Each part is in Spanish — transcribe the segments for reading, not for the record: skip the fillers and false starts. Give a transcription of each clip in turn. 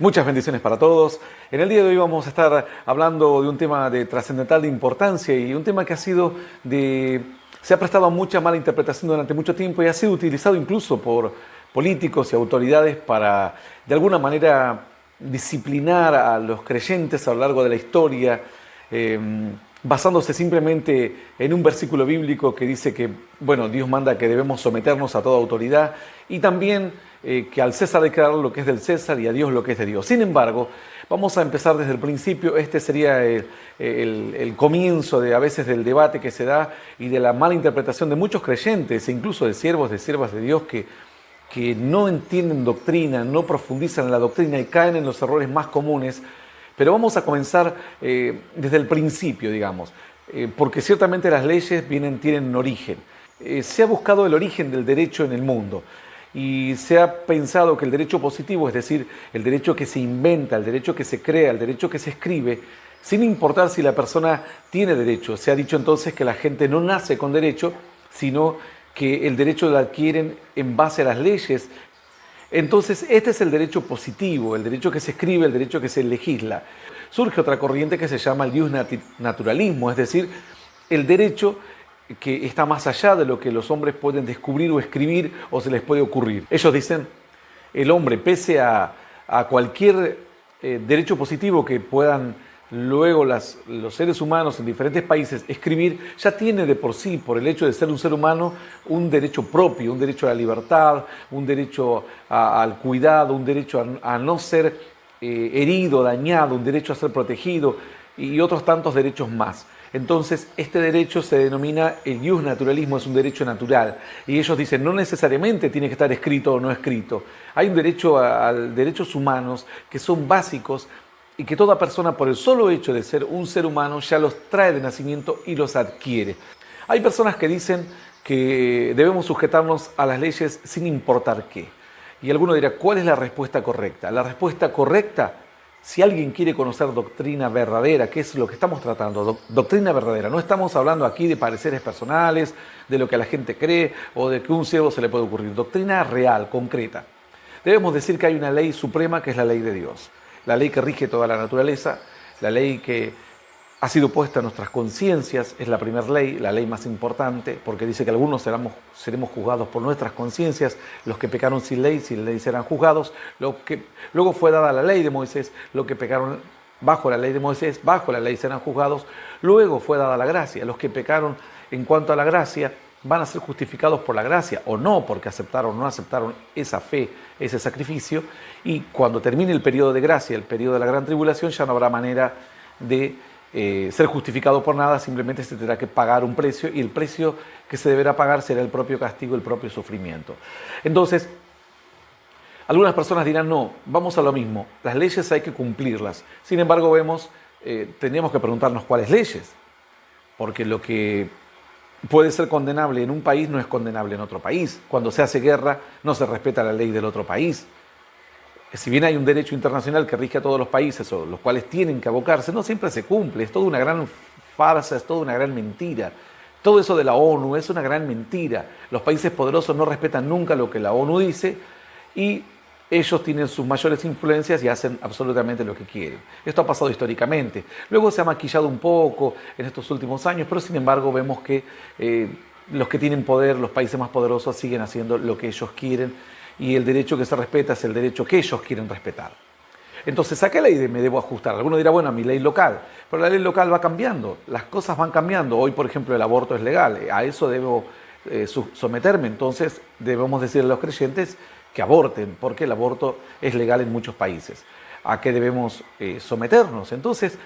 Muchas bendiciones para todos. En el día de hoy vamos a estar hablando de un tema de trascendental de importancia y un tema que se ha prestado a mucha mala interpretación durante mucho tiempo y ha sido utilizado incluso por políticos y autoridades para, de alguna manera, disciplinar a los creyentes a lo largo de la historia, basándose simplemente en un versículo bíblico que dice que, bueno, Dios manda que debemos someternos a toda autoridad y también que al César hay que dar lo que es del César y a Dios lo que es de Dios. Sin embargo, vamos a empezar desde el principio. Este sería el comienzo a veces del debate que se da y de la mala interpretación de muchos creyentes e incluso de siervos, de siervas de Dios que no entienden doctrina, no profundizan en la doctrina y caen en los errores más comunes. Pero vamos a comenzar desde el principio, digamos, porque ciertamente las leyes tienen un origen. Se ha buscado el origen del derecho en el mundo y se ha pensado que el derecho positivo, es decir, el derecho que se inventa, el derecho que se crea, el derecho que se escribe, sin importar si la persona tiene derecho. Se ha dicho entonces que la gente no nace con derecho, sino que el derecho lo adquieren en base a las leyes. Entonces, este es el derecho positivo, el derecho que se escribe, el derecho que se legisla. Surge otra corriente que se llama el naturalismo, es decir, el derecho que está más allá de lo que los hombres pueden descubrir o escribir o se les puede ocurrir. Ellos dicen, el hombre, pese a cualquier derecho positivo que puedan luego los seres humanos en diferentes países escribir, ya tiene de por sí, por el hecho de ser un ser humano, un derecho propio, un derecho a la libertad, un derecho al cuidado, un derecho a no ser herido, dañado, un derecho a ser protegido y otros tantos derechos más. Entonces, este derecho se denomina el ius naturalismo, es un derecho natural. Y ellos dicen, no necesariamente tiene que estar escrito o no escrito. Hay un derecho a derechos humanos que son básicos y que toda persona, por el solo hecho de ser un ser humano, ya los trae de nacimiento y los adquiere. Hay personas que dicen que debemos sujetarnos a las leyes sin importar qué. Y alguno dirá, ¿cuál es la respuesta correcta? La respuesta correcta, si alguien quiere conocer doctrina verdadera, que es lo que estamos tratando, doctrina verdadera, no estamos hablando aquí de pareceres personales, de lo que la gente cree o de que a un ciego se le puede ocurrir, doctrina real, concreta. Debemos decir que hay una ley suprema que es la ley de Dios, la ley que rige toda la naturaleza, la ley que ha sido puesta en nuestras conciencias, es la primera ley, la ley más importante, porque dice que algunos seremos juzgados por nuestras conciencias, los que pecaron sin ley serán juzgados, luego fue dada la ley de Moisés, los que pecaron bajo la ley de Moisés, bajo la ley serán juzgados, luego fue dada la gracia, los que pecaron en cuanto a la gracia van a ser justificados por la gracia, o no, porque aceptaron o no aceptaron esa fe, ese sacrificio, y cuando termine el periodo de gracia, el periodo de la gran tribulación, ya no habrá manera de ser justificado por nada, simplemente se tendrá que pagar un precio y el precio que se deberá pagar será el propio castigo, el propio sufrimiento. Entonces, algunas personas dirán, no, vamos a lo mismo, las leyes hay que cumplirlas. Sin embargo, tendríamos que preguntarnos cuáles leyes, porque lo que puede ser condenable en un país no es condenable en otro país. Cuando se hace guerra no se respeta la ley del otro país. Si bien hay un derecho internacional que rige a todos los países, o los cuales tienen que abocarse, no siempre se cumple. Es toda una gran farsa, es toda una gran mentira. Todo eso de la ONU es una gran mentira. Los países poderosos no respetan nunca lo que la ONU dice y ellos tienen sus mayores influencias y hacen absolutamente lo que quieren. Esto ha pasado históricamente. Luego se ha maquillado un poco en estos últimos años, pero sin embargo vemos que los que tienen poder, los países más poderosos, siguen haciendo lo que ellos quieren. Y el derecho que se respeta es el derecho que ellos quieren respetar. Entonces, ¿a qué ley me debo ajustar? Alguno dirá, bueno, a mi ley local. Pero la ley local va cambiando, las cosas van cambiando. Hoy, por ejemplo, el aborto es legal, a eso debo someterme. Entonces, debemos decirle a los creyentes que aborten, porque el aborto es legal en muchos países. ¿A qué debemos someternos? Entonces,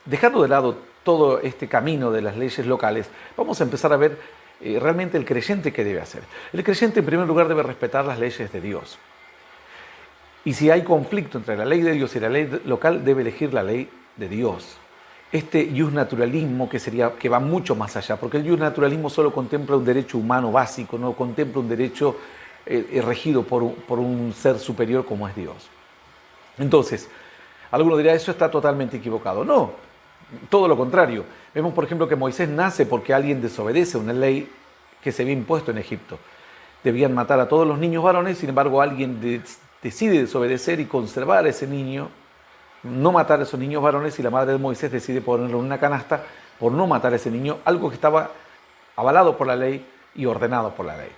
dejando de lado todo este camino de las leyes locales, vamos a empezar a ver realmente el creyente qué debe hacer. El creyente en primer lugar debe respetar las leyes de Dios. Y si hay conflicto entre la ley de Dios y la ley local, debe elegir la ley de Dios. Este ius naturalismo que va mucho más allá, porque el ius naturalismo solo contempla un derecho humano básico, no contempla un derecho regido por un ser superior como es Dios. Entonces, alguno dirá, eso está totalmente equivocado. No, todo lo contrario. Vemos, por ejemplo, que Moisés nace porque alguien desobedece una ley que se había impuesto en Egipto. Debían matar a todos los niños varones, sin embargo, alguien decide desobedecer y conservar a ese niño, no matar a esos niños varones, y la madre de Moisés decide ponerlo en una canasta por no matar a ese niño, algo que estaba avalado por la ley y ordenado por la ley.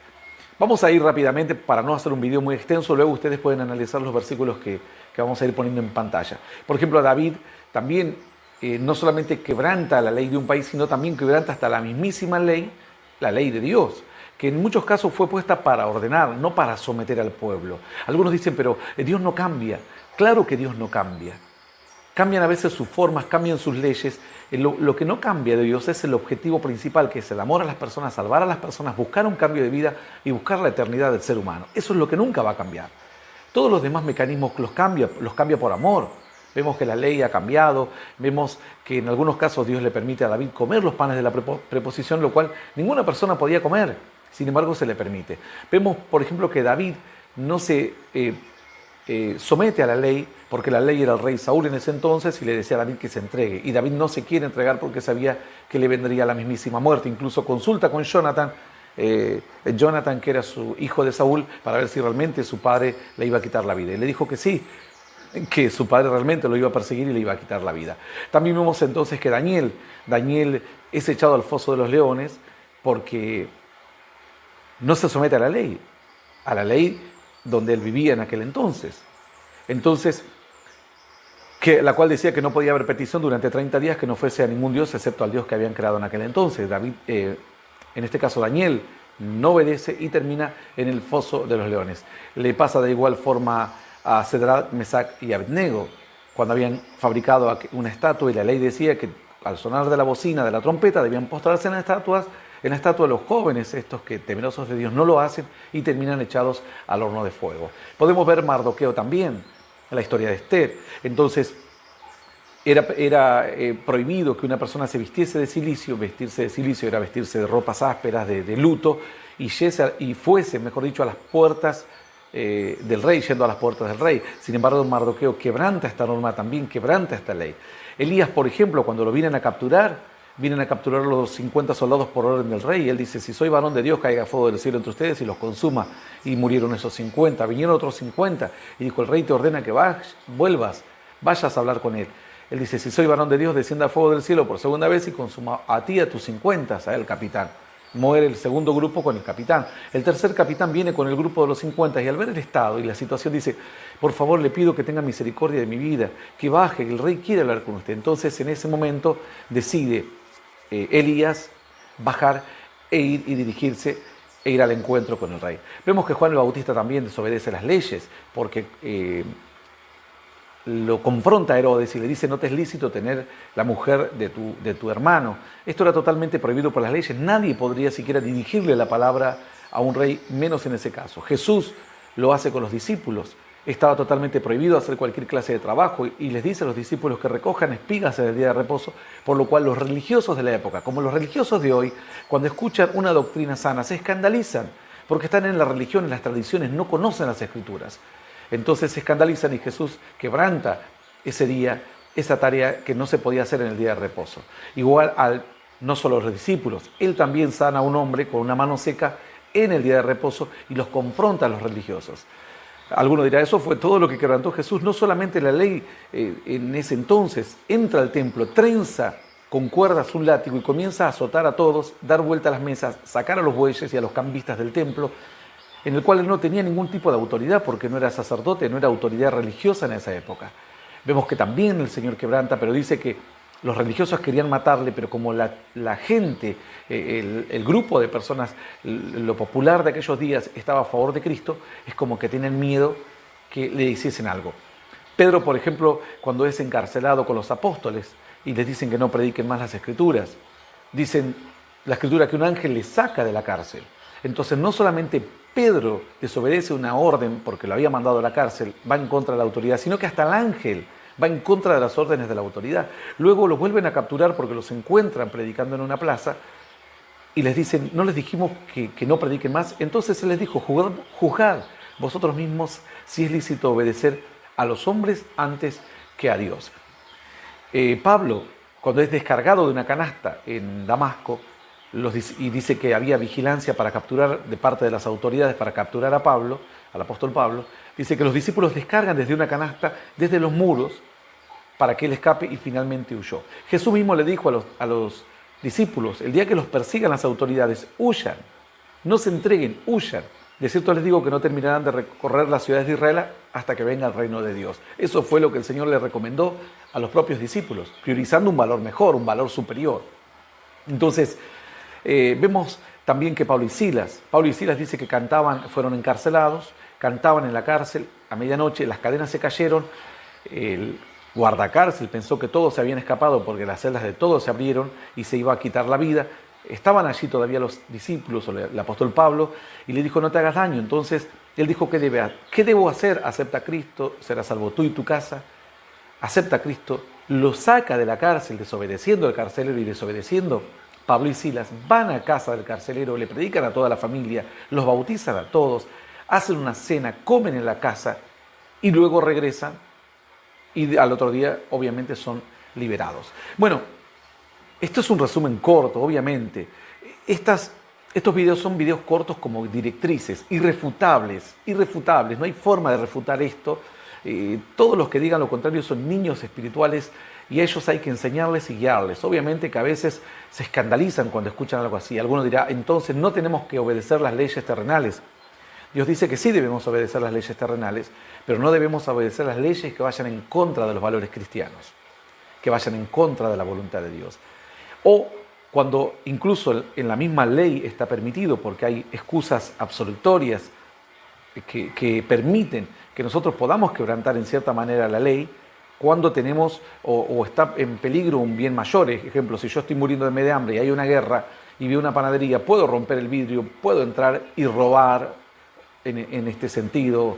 Vamos a ir rápidamente para no hacer un video muy extenso, luego ustedes pueden analizar los versículos que vamos a ir poniendo en pantalla. Por ejemplo, David también no solamente quebranta la ley de un país, sino también quebranta hasta la mismísima ley, la ley de Dios, que en muchos casos fue puesta para ordenar, no para someter al pueblo. Algunos dicen, pero Dios no cambia. Claro que Dios no cambia. Cambian a veces sus formas, cambian sus leyes. Lo que no cambia de Dios es el objetivo principal, que es el amor a las personas, salvar a las personas, buscar un cambio de vida y buscar la eternidad del ser humano. Eso es lo que nunca va a cambiar. Todos los demás mecanismos los cambia por amor. Vemos que la ley ha cambiado, vemos que en algunos casos Dios le permite a David comer los panes de la preposición, lo cual ninguna persona podía comer, sin embargo se le permite. Vemos, por ejemplo, que David no se somete a la ley, porque la ley era el rey Saúl en ese entonces y le decía a David que se entregue. Y David no se quiere entregar porque sabía que le vendría la mismísima muerte. Incluso consulta con Jonathan, que era su hijo de Saúl, para ver si realmente su padre le iba a quitar la vida. Y le dijo que sí, que su padre realmente lo iba a perseguir y le iba a quitar la vida. También vemos entonces que Daniel es echado al foso de los leones porque no se somete a la ley donde él vivía en aquel entonces. Entonces, la cual decía que no podía haber petición durante 30 días que no fuese a ningún dios excepto al Dios que habían creado en aquel entonces. David, en este caso Daniel, no obedece y termina en el foso de los leones. Le pasa de igual forma a Cedrac, Mesac y Abednego, cuando habían fabricado una estatua y la ley decía que al sonar de la bocina, de la trompeta, debían postrarse en la estatua de los jóvenes, estos que temerosos de Dios no lo hacen y terminan echados al horno de fuego. Podemos ver Mardoqueo también, en la historia de Esther. Entonces, era prohibido que una persona se vistiese de cilicio. Vestirse de cilicio era vestirse de ropas ásperas, de luto, y fuese, mejor dicho, a las puertas del rey, yendo a las puertas del rey. Sin embargo, Mardoqueo quebranta esta norma también, quebranta esta ley. Elías, por ejemplo, cuando lo vienen a capturar los 50 soldados por orden del rey, y él dice, si soy varón de Dios, caiga fuego del cielo entre ustedes y los consuma. Y murieron esos 50, vinieron otros 50, y dijo, el rey te ordena que vayas a hablar con él. Él dice, si soy varón de Dios, descienda fuego del cielo por segunda vez y consuma a ti a tus 50, a el capitán. Muere el segundo grupo con el capitán. El tercer capitán viene con el grupo de los 50 y al ver el estado y la situación dice, por favor le pido que tenga misericordia de mi vida, que baje, que el rey quiere hablar con usted. Entonces en ese momento decide Elías bajar e ir y dirigirse e ir al encuentro con el rey. Vemos que Juan el Bautista también desobedece las leyes porque lo confronta a Herodes y le dice, no te es lícito tener la mujer de tu hermano. Esto era totalmente prohibido por las leyes. Nadie podría siquiera dirigirle la palabra a un rey, menos en ese caso. Jesús lo hace con los discípulos. Estaba totalmente prohibido hacer cualquier clase de trabajo y les dice a los discípulos que recojan espigas en el día de reposo, por lo cual los religiosos de la época, como los religiosos de hoy, cuando escuchan una doctrina sana, se escandalizan, porque están en la religión, en las tradiciones, no conocen las Escrituras. Entonces se escandalizan y Jesús quebranta ese día, esa tarea que no se podía hacer en el día de reposo. Igual no solo los discípulos, él también sana a un hombre con una mano seca en el día de reposo y los confronta a los religiosos. Alguno dirá, eso fue todo lo que quebrantó Jesús. No solamente la ley en ese entonces, entra al templo, trenza con cuerdas un látigo y comienza a azotar a todos, dar vuelta a las mesas, sacar a los bueyes y a los cambistas del templo, en el cual él no tenía ningún tipo de autoridad porque no era sacerdote, no era autoridad religiosa en esa época. Vemos que también el Señor quebranta, pero dice que los religiosos querían matarle, pero como la gente, el grupo de personas, lo popular de aquellos días estaba a favor de Cristo, es como que tienen miedo que le hiciesen algo. Pedro, por ejemplo, cuando es encarcelado con los apóstoles y les dicen que no prediquen más las Escrituras, dicen la Escritura que un ángel le saca de la cárcel. Entonces no solamente Pedro desobedece una orden porque lo había mandado a la cárcel, va en contra de la autoridad, sino que hasta el ángel va en contra de las órdenes de la autoridad. Luego los vuelven a capturar porque los encuentran predicando en una plaza y les dicen, no les dijimos que no prediquen más. Entonces él les dijo, juzgad vosotros mismos si es lícito obedecer a los hombres antes que a Dios. Pablo, cuando es descargado de una canasta en Damasco, y dice que había vigilancia para capturar de parte de las autoridades para capturar a Pablo, al apóstol Pablo, Dice que los discípulos descargan desde una canasta, desde los muros, para que él escape y finalmente huyó. Jesús mismo le dijo a los discípulos, el día que los persigan las autoridades, huyan, no se entreguen, huyan. De cierto les digo que no terminarán de recorrer las ciudades de Israel hasta que venga el reino de Dios. Eso fue lo que el Señor le recomendó a los propios discípulos, priorizando un valor mejor, un valor superior. Entonces, vemos también que Pablo y Silas dice que cantaban, fueron encarcelados, cantaban en la cárcel, a medianoche las cadenas se cayeron, el guardacárcel pensó que todos se habían escapado porque las celdas de todos se abrieron y se iba a quitar la vida. Estaban allí todavía los discípulos, o el apóstol Pablo, y le dijo, no te hagas daño. Entonces, él dijo, ¿qué debo hacer? Acepta a Cristo, serás salvo tú y tu casa. Acepta a Cristo, lo saca de la cárcel, desobedeciendo al carcelero y desobedeciendo. Pablo y Silas van a casa del carcelero, le predican a toda la familia, los bautizan a todos, hacen una cena, comen en la casa y luego regresan y al otro día obviamente son liberados. Bueno, esto es un resumen corto, obviamente. Estos videos son videos cortos como directrices, irrefutables, no hay forma de refutar esto. Todos los que digan lo contrario son niños espirituales y a ellos hay que enseñarles y guiarles. Obviamente que a veces se escandalizan cuando escuchan algo así. Alguno dirá, entonces no tenemos que obedecer las leyes terrenales. Dios dice que sí debemos obedecer las leyes terrenales, pero no debemos obedecer las leyes que vayan en contra de los valores cristianos, que vayan en contra de la voluntad de Dios. O cuando incluso en la misma ley está permitido, porque hay excusas absolutorias que permiten que nosotros podamos quebrantar en cierta manera la ley, cuando tenemos o está en peligro un bien mayor. Ejemplo, si yo estoy muriendo de hambre y hay una guerra y veo una panadería, puedo romper el vidrio, puedo entrar y robar en este sentido,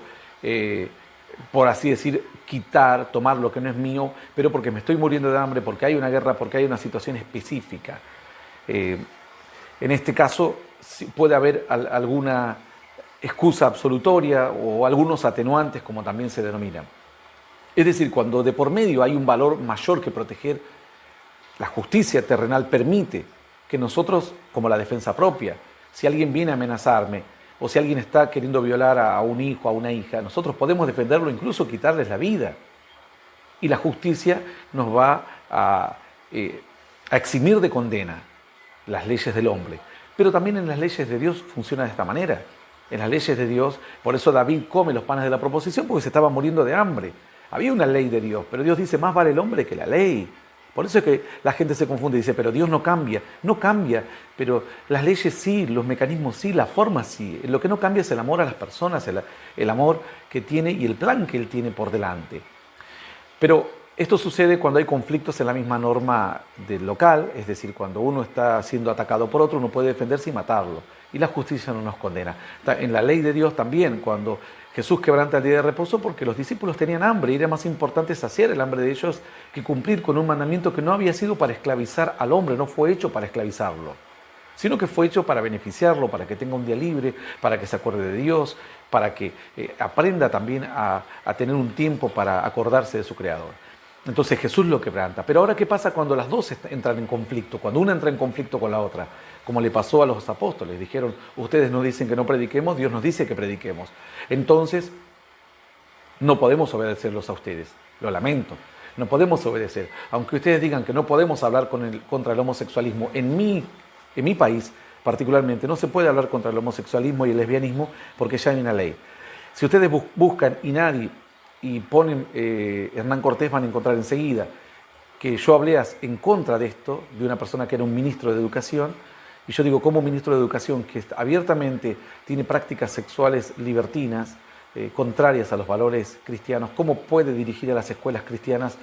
por así decir, quitar, tomar lo que no es mío, pero porque me estoy muriendo de hambre, porque hay una guerra, porque hay una situación específica. En este caso puede haber alguna excusa absolutoria o algunos atenuantes, como también se denominan. Es decir, cuando de por medio hay un valor mayor que proteger, la justicia terrenal permite que nosotros, como la defensa propia, si alguien viene a amenazarme o si alguien está queriendo violar a un hijo, a una hija, nosotros podemos defenderlo, incluso quitarles la vida. Y la justicia nos va a eximir de condena las leyes del hombre. Pero también en las leyes de Dios funciona de esta manera. En las leyes de Dios, por eso David come los panes de la proposición, porque se estaba muriendo de hambre. Había una ley de Dios, pero Dios dice, más vale el hombre que la ley. Por eso es que la gente se confunde y dice, pero Dios no cambia. No cambia, pero las leyes sí, los mecanismos sí, la forma sí. Lo que no cambia es el amor a las personas, el amor que tiene y el plan que Él tiene por delante. Pero esto sucede cuando hay conflictos en la misma norma del local, es decir, cuando uno está siendo atacado por otro, uno puede defenderse y matarlo. Y la justicia no nos condena. En la ley de Dios también, cuando Jesús quebranta el día de reposo porque los discípulos tenían hambre y era más importante saciar el hambre de ellos que cumplir con un mandamiento que no había sido para esclavizar al hombre, no fue hecho para esclavizarlo, sino que fue hecho para beneficiarlo, para que tenga un día libre, para que se acuerde de Dios, para que aprenda también a tener un tiempo para acordarse de su Creador. Entonces Jesús lo quebranta. Pero ahora, ¿qué pasa cuando las dos entran en conflicto? Cuando una entra en conflicto con la otra, como le pasó a los apóstoles. Dijeron, ustedes nos dicen que no prediquemos, Dios nos dice que prediquemos. Entonces, no podemos obedecerlos a ustedes. Lo lamento. No podemos obedecer. Aunque ustedes digan que no podemos hablar contra el homosexualismo, en mi país particularmente, no se puede hablar contra el homosexualismo y el lesbianismo porque ya hay una ley. Si ustedes buscan y ponen Hernán Cortés, van a encontrar enseguida que yo hablé en contra de esto, de una persona que era un ministro de Educación, y yo digo, como ministro de Educación que abiertamente tiene prácticas sexuales libertinas, contrarias a los valores cristianos, ¿cómo puede dirigir a las escuelas cristianas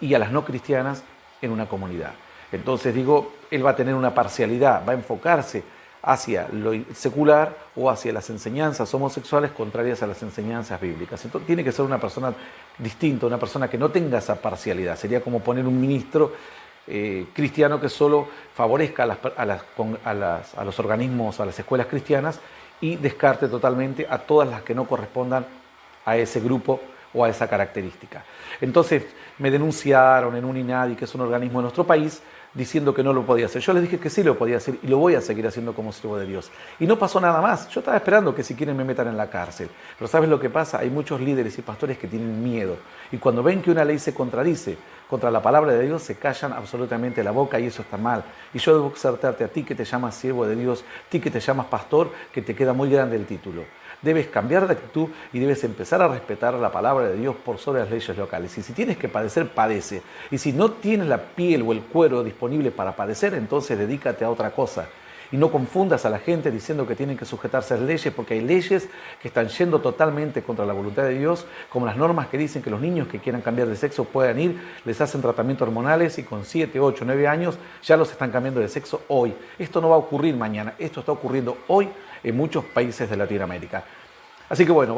y a las no cristianas en una comunidad? Entonces digo, él va a tener una parcialidad, va a enfocarse hacia lo secular o hacia las enseñanzas homosexuales contrarias a las enseñanzas bíblicas. Entonces tiene que ser una persona distinta, una persona que no tenga esa parcialidad. Sería como poner un ministro cristiano que solo favorezca a los organismos, a las escuelas cristianas y descarte totalmente a todas las que no correspondan a ese grupo o a esa característica. Entonces me denunciaron en un INADI, que es un organismo de nuestro país, diciendo que no lo podía hacer. Yo les dije que sí lo podía hacer y lo voy a seguir haciendo como siervo de Dios. Y no pasó nada más. Yo estaba esperando que si quieren me metan en la cárcel. Pero ¿sabes lo que pasa? Hay muchos líderes y pastores que tienen miedo. Y cuando ven que una ley se contradice contra la palabra de Dios, se callan absolutamente la boca y eso está mal. Y yo debo exhortarte a ti que te llamas siervo de Dios, a ti que te llamas pastor, que te queda muy grande el título. Debes cambiar de actitud y debes empezar a respetar la palabra de Dios por sobre las leyes locales. Y si tienes que padecer, padece. Y si no tienes la piel o el cuero disponible para padecer, entonces dedícate a otra cosa. Y no confundas a la gente diciendo que tienen que sujetarse a las leyes, porque hay leyes que están yendo totalmente contra la voluntad de Dios, como las normas que dicen que los niños que quieran cambiar de sexo puedan ir, les hacen tratamientos hormonales y con 7, 8, 9 años ya los están cambiando de sexo hoy. Esto no va a ocurrir mañana, esto está ocurriendo hoy en muchos países de Latinoamérica. Así que bueno,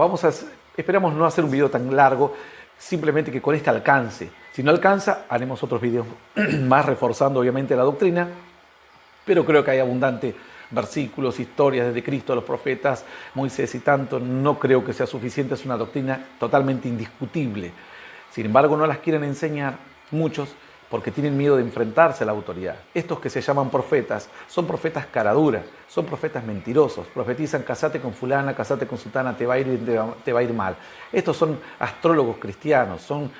esperamos no hacer un video tan largo, simplemente que con este alcance. Si no alcanza, haremos otros videos más reforzando obviamente la doctrina, pero creo que hay abundante versículos, historias desde Cristo, los profetas, Moisés y tanto. No creo que sea suficiente, es una doctrina totalmente indiscutible. Sin embargo, no las quieren enseñar muchos porque tienen miedo de enfrentarse a la autoridad. Estos que se llaman profetas son profetas caraduras, son profetas mentirosos. Profetizan, casate con fulana, casate con sultana, te va a ir mal. Estos son astrólogos cristianos, son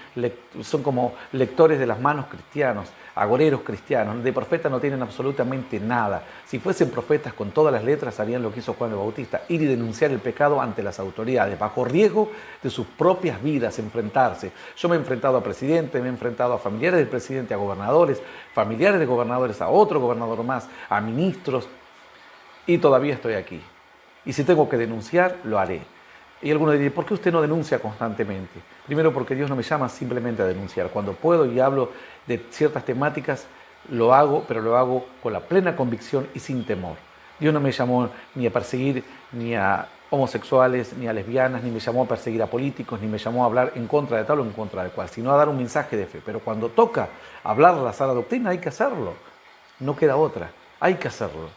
como lectores de las manos cristianos, agoreros cristianos. De profeta no tienen absolutamente nada. Si fuesen profetas con todas las letras harían lo que hizo Juan el Bautista, ir y denunciar el pecado ante las autoridades, bajo riesgo de sus propias vidas, enfrentarse. Yo me he enfrentado a presidentes, me he enfrentado a familiares del presidente, a gobernadores, familiares de gobernadores, a otro gobernador más, a ministros, y todavía estoy aquí. Y si tengo que denunciar, lo haré. Y algunos dirían, ¿por qué usted no denuncia constantemente? Primero, porque Dios no me llama simplemente a denunciar. Cuando puedo y hablo de ciertas temáticas, lo hago, pero lo hago con la plena convicción y sin temor. Dios no me llamó ni a perseguir ni a homosexuales, ni a lesbianas, ni me llamó a perseguir a políticos, ni me llamó a hablar en contra de tal o en contra de cual, sino a dar un mensaje de fe. Pero cuando toca hablar de la sana doctrina, hay que hacerlo. No queda otra, hay que hacerlo.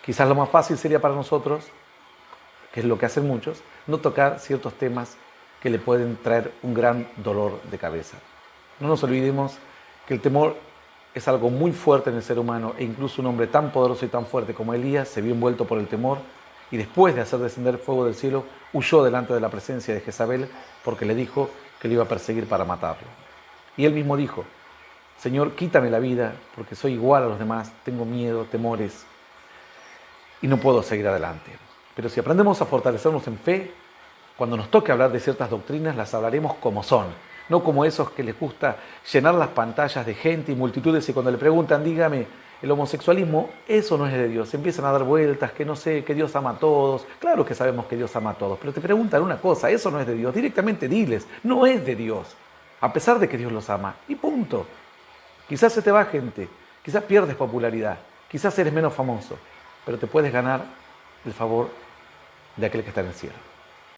Quizás lo más fácil sería para nosotros, que es lo que hacen muchos, no tocar ciertos temas que le pueden traer un gran dolor de cabeza. No nos olvidemos que el temor es algo muy fuerte en el ser humano e incluso un hombre tan poderoso y tan fuerte como Elías se vio envuelto por el temor y después de hacer descender fuego del cielo huyó delante de la presencia de Jezabel porque le dijo que lo iba a perseguir para matarlo. Y él mismo dijo, Señor, quítame la vida porque soy igual a los demás, tengo miedo, temores y no puedo seguir adelante. Pero si aprendemos a fortalecernos en fe, cuando nos toque hablar de ciertas doctrinas, las hablaremos como son, no como esos que les gusta llenar las pantallas de gente y multitudes y cuando le preguntan, dígame, el homosexualismo, eso no es de Dios. Empiezan a dar vueltas, que no sé, que Dios ama a todos. Claro que sabemos que Dios ama a todos, pero te preguntan una cosa, eso no es de Dios. Directamente diles, no es de Dios, a pesar de que Dios los ama. Y punto. Quizás se te va gente, quizás pierdes popularidad, quizás eres menos famoso, pero te puedes ganar el favor de aquel que está en el cielo.